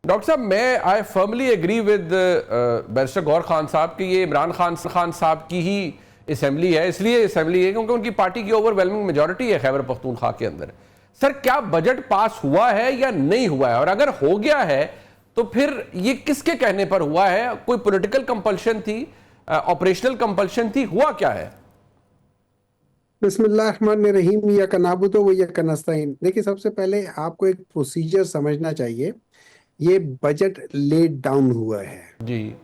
Doctor साहब, मैं I firmly agree with barrister Gaur Khan साहब कि ये इमरान खान साहब की ही असेंबली है। इसलिए असेंबली है क्योंकि उनकी पार्टी की ओवरवेलमिंग मेजॉरिटी है खैबर पख्तूनख्वा के अंदर। सर, क्या बजट पास हुआ है या नहीं हुआ है? और अगर हो गया है तो फिर ये किसके कहने पर हुआ है? कोई पॉलिटिकल कंपल्शन थी, ऑपरेशनल कंपल्शन थी, हुआ क्या है? बिस्मिल्लाहिर्रहमानिर्रहीम, या कनाबुतो व या कनस्ताइन। देखिए, सबसे पहले आपको एक प्रोसीजर समझना चाहिए। ये बजट लेट डाउन हुआ है। जी।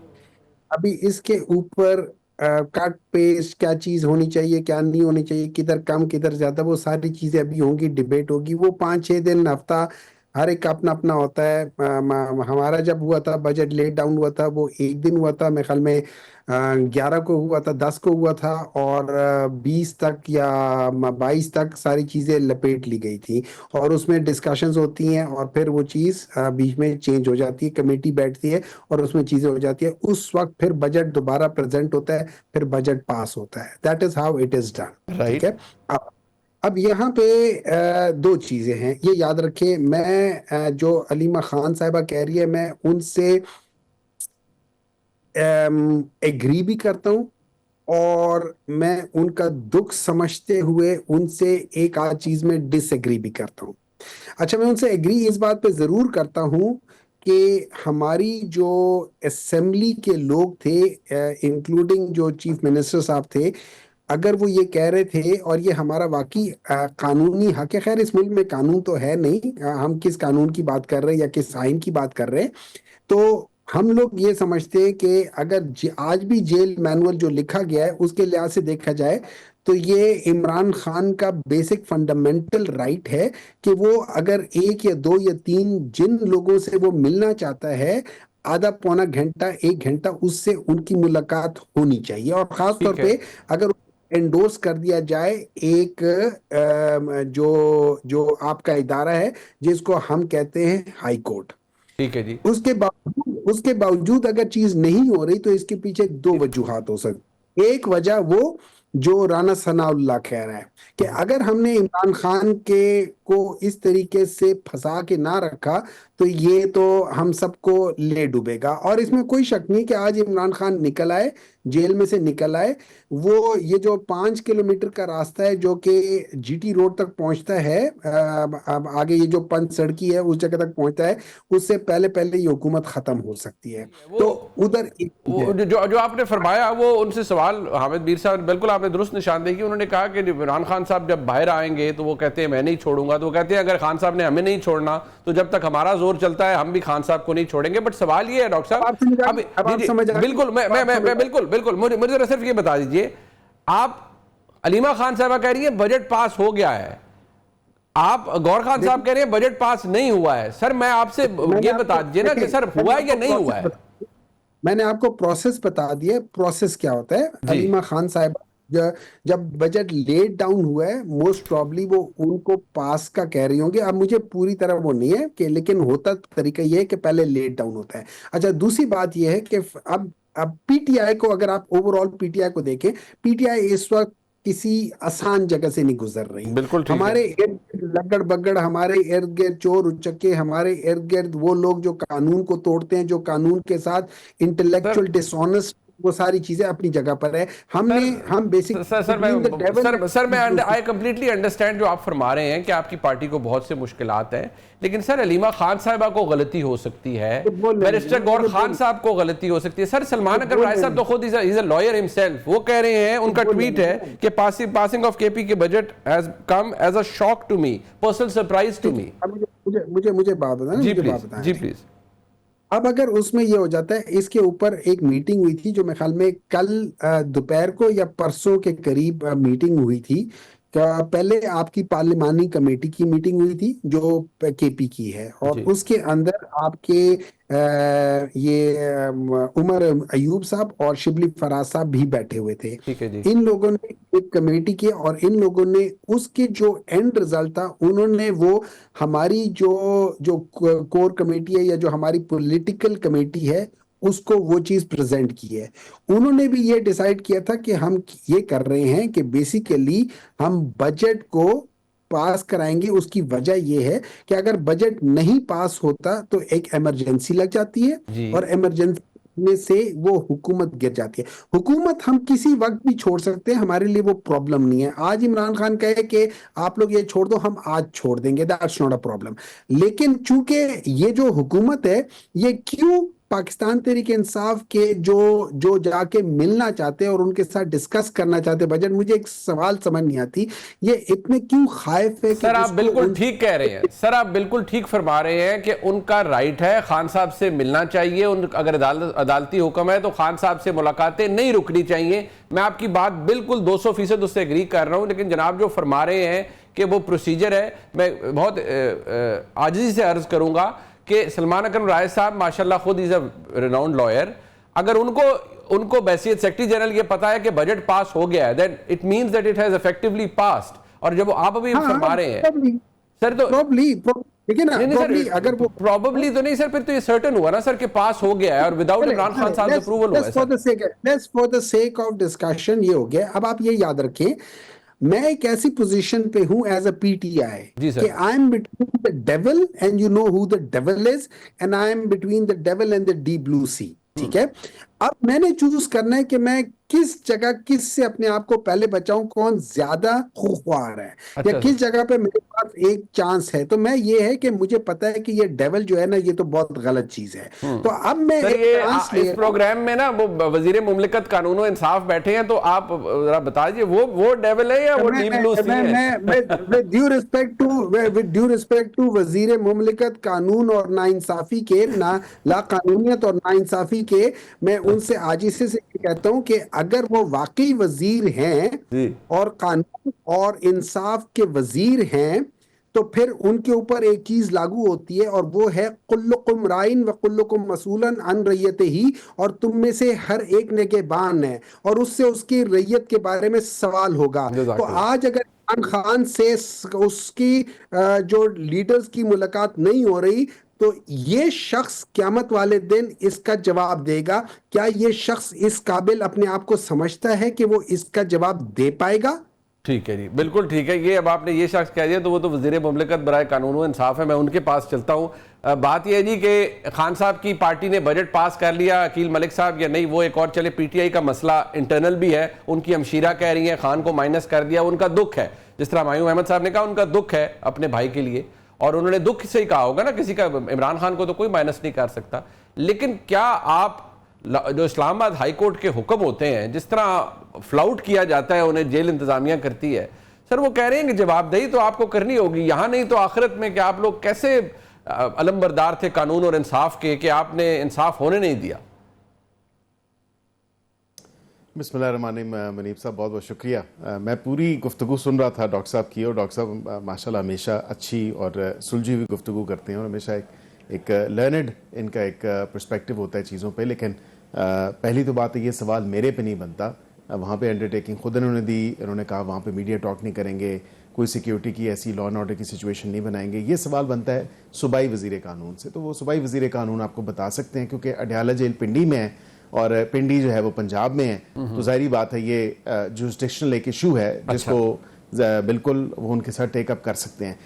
अभी इसके ऊपर कट पेस्ट क्या चीज होनी चाहिए, क्या नहीं होनी चाहिए, किधर कम किधर ज्यादा, वो सारी चीजें अभी होंगी, डिबेट होगी। वो 5-6 दिन, हफ्ता, हर एक का अपना अपना होता है। हमारा जब हुआ था बजट लेट डाउन हुआ था, वो एक दिन हुआ था, मेरे ख्याल में 11 को हुआ था, 10 को हुआ था, और 20 तक या 22 तक सारी चीजें लपेट ली गई थी। और उसमें डिस्कशंस होती हैं, और फिर वो चीज बीच में चेंज हो जाती है, कमेटी बैठती है और उसमें चीजें हो जाती है। उस वक्त फिर बजट दोबारा प्रेजेंट होता है, फिर बजट पास होता है। That is how it is done. ठीक राइट। है। अब यहाँ पे दो चीजें हैं, ये याद रखें। मैं जो अलीमा खान साहिबा कह रही है, मैं उनसे एग्री भी करता हूँ, और मैं उनका दुख समझते हुए उनसे एक आध चीज में डिसएग्री भी करता हूँ। अच्छा, मैं उनसे एग्री इस बात पे जरूर करता हूँ कि हमारी जो असेंबली के लोग थे, इंक्लूडिंग जो चीफ मिनिस्टर साहब थे, अगर वो ये कह रहे थे, और ये हमारा वाकई कानूनी हक है। खैर, इस मुल्क में कानून तो है नहीं, हम किस कानून की बात कर रहे हैं या किस आइन की बात कर रहे हैं। तो हम लोग ये समझते हैं कि अगर आज भी जेल मैनुअल जो लिखा गया है उसके लिहाज से देखा जाए, तो ये इमरान खान का बेसिक फंडामेंटल राइट है कि वो अगर एक या दो या तीन जिन लोगों से वो मिलना चाहता है, आधा पौना घंटा, 1 घंटा, उससे उनकी मुलाकात होनी चाहिए। और खास तौर ठीक है। पे अगर एंडोर्स कर दिया जाए एक जो जो आपका इदारा है, जिसको हम कहते हैं हाई कोर्ट। ठीक है जी। उसके बावजूद अगर चीज नहीं हो रही, तो इसके पीछे दो वजूहात हो सकती। एक वजह वो जो राना सनाउल्लाह कह रहा है कि अगर हमने इमरान खान के को इस तरीके से फंसा के ना रखा, तो ये तो हम सबको ले डूबेगा। और इसमें कोई शक नहीं कि आज इमरान खान निकल आए, जेल में से निकल आए। वो ये जो 5 किलोमीटर का रास्ता है जो कि जीटी रोड तक पहुंचता है, अब आगे ये जो पंच सड़की है उस जगह तक पहुंचता है, उससे पहले पहले ये हुकूमत खत्म हो सकती है। वो तो उधर एक चीज वो है। जो जो आपने फरमाया, वो उनसे सवाल हामिद मीर साहब, बिल्कुल आपने दुरुस्त निशानदेही की। उन्होंने कहा कि इमरान खान साहब जब बाहर आएंगे तो वो कहते हैं मैं नहीं छोड़ूंगा। तो वो कहते हैं अगर खान साहब ने हमें नहीं छोड़ना तो जब तक हमारा जोर चलता है हम भी खान साहब को नहीं छोड़ेंगे। बट सवाल ये है डॉक्टर अब साहब, आप समझ आ अब गए, अब जी आप जी समझ आ गए, बिल्कुल, अब आप समझ मैं आ गए। बिल्कुल बिल्कुल, मुझे मुझे जरा सिर्फ ये बता दीजिए। आप अलीमा खान साहबा कह रही है बजट पास हो गया है, आप गौर खान साहब कह देखिए, रहे हैं बजट पास नहीं हुआ है। सर, मैं आपसे मैंने ये बता आपको दीजिए ना कि देखिए सर हुआ है या नहीं हुआ है? मैंने आपको प्रोसेस बता दिया। प्रोसेस क्या होता है? जी। अलीमा खान साहब, जब बजट लेट डाउन हुआ है, मोस्ट प्रॉब्ली वो उनको पास का कह रही होंगी। अब मुझे पूरी तरह वो नहीं है कि, लेकिन होता तरीका ये है कि पहले लेट डाउन होता है। अच्छा, दूसरी बात ये है कि अब पीटीआई को, अगर आप ओवरऑल पीटीआई को देखें, पीटीआई इस वक्त किसी आसान जगह से नहीं गुजर रही। बिल्कुल ठीक है। हमारे इर्द गिर्द लगड़ बगड़, हमारे इर्द गिर्द चोर उचक्के, हमारे इर्द गिर्द वो लोग जो कानून को तोड़ते हैं, जो कानून के साथ सर इंटेलेक्चुअल डिसऑनेस्ट, वो सारी चीजें अपनी जगह पर है। सर हम बेसिक सर बिटवीन द मैं डेविल सर मैं आई कंप्लीटली अंडरस्टैंड जो आप फरमा रहे हैं कि आपकी पार्टी को बहुत से मुश्किलात हैं। लेकिन सर, अलीमा खान साहिबा को गलती हो सकती है, बोल लेने बैरिस्टर दें, गौर मुझे खान बोल साहब को गलती हो सकती है। सर, मुझे सलमान अकबर बोल राय साहब लेने तो खुद इज अ लॉयर हिमसेल्फ, वो कह रहे हैं, उनका बोल ट्वीट लेने है दें। कि पासिंग ऑफ केपी के budget has come as a shock to me, personal surprise to ठीक है, मी। अब मुझे बात बताना, जी मुझे बात प्लीज, बताने जी दें। प्लीज। अब अगर उसमें ये हो जाता है, इसके ऊपर एक मीटिंग हुई थी, जो मेरे ख्याल में कल दोपहर को या परसों के करीब मीटिंग हुई थी। पहले आपकी पार्लिमानी कमेटी की मीटिंग हुई थी जो केपी की है, और जी। उसके अंदर आपके ये उमर अयूब साहब और शिबली फराज साहब भी बैठे हुए थे। ठीक है जी। इन लोगों ने एक कमेटी की, और इन लोगों ने उसके जो एंड रिजल्ट था, उन्होंने वो हमारी जो जो कोर कमेटी है, या जो हमारी पॉलिटिकल कमेटी है, उसको वो चीज प्रेजेंट की है। उन्होंने भी ये डिसाइड किया था कि हम ये कर रहे हैं कि बेसिकली हम बजट को पास कराएंगे उसकी वजह यह है कि अगर बजट नहीं पास होता तो एक इमरजेंसी लग जाती है जी और इमरजेंसी में से वो हुकूमत गिर जाती है। हुकूमत हम किसी वक्त भी छोड़ सकते हैं, हमारे लिए वो प्रॉब्लम नहीं है। आज इमरान खान कहे कि आप लोग ये छोड़ दो, हम आज छोड़ देंगे, दैट्स नॉट अ प्रॉब्लम। लेकिन चूंकि ये जो हुकूमत है, ये क्यों पाकिस्तान तहरीक इंसाफ के जो जो जाके मिलना चाहते हैं और उनके साथ डिस्कस करना चाहते हैं बजट, मुझे एक सवाल समझ नहीं आती, ये इतने क्यों खाइफ है कि सर, आप उसको बिल्कुल ठीक कह रहे हैं। सर, आप बिल्कुल ठीक फरमा रहे हैं कि उनका राइट है, खान साहब से मिलना चाहिए। अगर अदालती हुक्म है तो खान साहब से मुलाकातें नहीं रुकनी चाहिए। मैं आपकी बात बिल्कुल 200% उससे एग्री कर रहा हूं। लेकिन जनाब जो फरमा रहे हैं कि वो प्रोसीजर है, मैं बहुत आजिज़ी से अर्ज करूंगा कि सलमान अकरम राय साहब माशाल्लाह खुद इज अ रिनाउंड लॉयर, अगर उनको बैसियत सेक्रेटरी जनरल ये पता है कि बजट पास हो गया है, then it means that it has effectively passed. और जब आप अभी फरमा रहे हैं सर, तो प्रॉब्ली लेकिन नहीं अगर वो प्रॉबली तो नहीं सर, फिर तो ये सर्टेन हुआ ना सर कि पास हो गया है और विदाउट इमरान खान साहब अप्रूवल हुआ है sir. For the sake of discussion ये हो गया। अब आप ये याद रखें, मैं एक ऐसी पोजीशन पे हूं एज अ पीटीआई जी कि sir. I am between the devil and you know who the devil is, and I am between the devil and the deep blue sea. ठीक है, अब मैंने चूज करना है कि मैं किस जगह किस से अपने आप को पहले बचाऊं, कौन ज्यादा खुख्वार है या अच्छा किस सर। जगह पे मेरे पास एक चांस है। तो मैं ये है कि मुझे पता है कि ये डेविल जो है ना, ये तो बहुत गलत चीज है। तो अब मैं सर, एक ये चांस इस प्रोग्राम में ना वो वजीर मुमलिकत कानून और इंसाफ बैठे हैं, तो आप जरा बता दीजिए वो डेविल है या वो डीप ब्लू सी है? विद ड्यू रिस्पेक्ट टू वजीर मुमलिकत कानून और नाइंसाफी के ला कानूनियत और नाइंसाफी के, मैं उनसे आजिज़ी से कहता हूं कि अगर वो वाकई वजीर हैं जी और कानून और इंसाफ के वजीर हैं, तो फिर उनके ऊपर एक चीज लागू होती है और वो है कुल्लुकुम राइन व कुल्लुकुम मसूलन अन रैयतिही, और तुम में से हर एक निगहबान है और उससे उसकी रैयत के बारे में सवाल होगा। तो आज अगर इमरान खान से उसकी जो लीडर्स की मुलाकात नहीं हो रही, तो ये शख्स क़यामत वाले दिन इसका जवाब देगा। क्या ये शख्स इस काबिल अपने आप को समझता है कि वो इसका जवाब दे पाएगा? ठीक है जी, बिल्कुल ठीक है। ये अब आपने ये शख्स कह दिया तो वो तो वजीर मुमलिकत बराए कानून व इंसाफ है, मैं उनके पास चलता हूँ। बात यह है जी कि खान साहब की पार्टी ने बजट पास कर लिया, अकील मलिक साहब या नहीं वो एक और चले। पीटीआई का मसला इंटरनल भी है, उनकी हमशीरा कह रही है खान को माइनस कर दिया, उनका दुख है। जिस तरह मायूम अहमद साहब ने कहा उनका दुख है अपने भाई के लिए, और उन्होंने दुख से ही कहा होगा ना, किसी का, इमरान खान को तो कोई माइनस नहीं कर सकता। लेकिन क्या आप जो इस्लामाबाद हाई कोर्ट के हुक्म होते हैं, जिस तरह फ्लाउट किया जाता है, उन्हें जेल इंतजामिया करती है, सर वो कह रहे हैं कि जवाबदेही तो आपको करनी होगी, यहां नहीं तो आखिरत में। कि आप लोग कैसे अलमबरदार थे कानून और इंसाफ के कि आपने इंसाफ होने नहीं दिया? बिस्मिल्लाहिर्रहमानिर्रहीम। मनीब साहब बहुत बहुत शुक्रिया। मैं पूरी गुफ्तगू सुन रहा था डॉक्टर साहब की, और डॉक्टर साहब माशाल्लाह हमेशा अच्छी और सुलझी हुई गुफ्तगू करते हैं और हमेशा एक लर्नड इनका एक पर्सपेक्टिव होता है चीज़ों पे। लेकिन पहली तो बात है, ये सवाल मेरे पे नहीं बनता। वहाँ पे अंडरटेकिंग खुद इन्होंने दी, इन्होंने कहा वहाँ पे मीडिया टॉक नहीं करेंगे, कोई सिक्योरिटी की ऐसी लॉ एंड ऑर्डर की सिचुएशन नहीं बनाएंगे। ये सवाल बनता है सूबाई वज़ीर कानून से। तो वो सूबाई वज़ीर कानून आपको बता सकते हैं, क्योंकि अडयाला जेल पिंडी में है और पिंडी जो है वो पंजाब में है। तो जाहिर बात है ये जुरिस्डिक्शनल एक इशू है जिसको बिल्कुल वो उनके साथ टेकअप कर सकते हैं।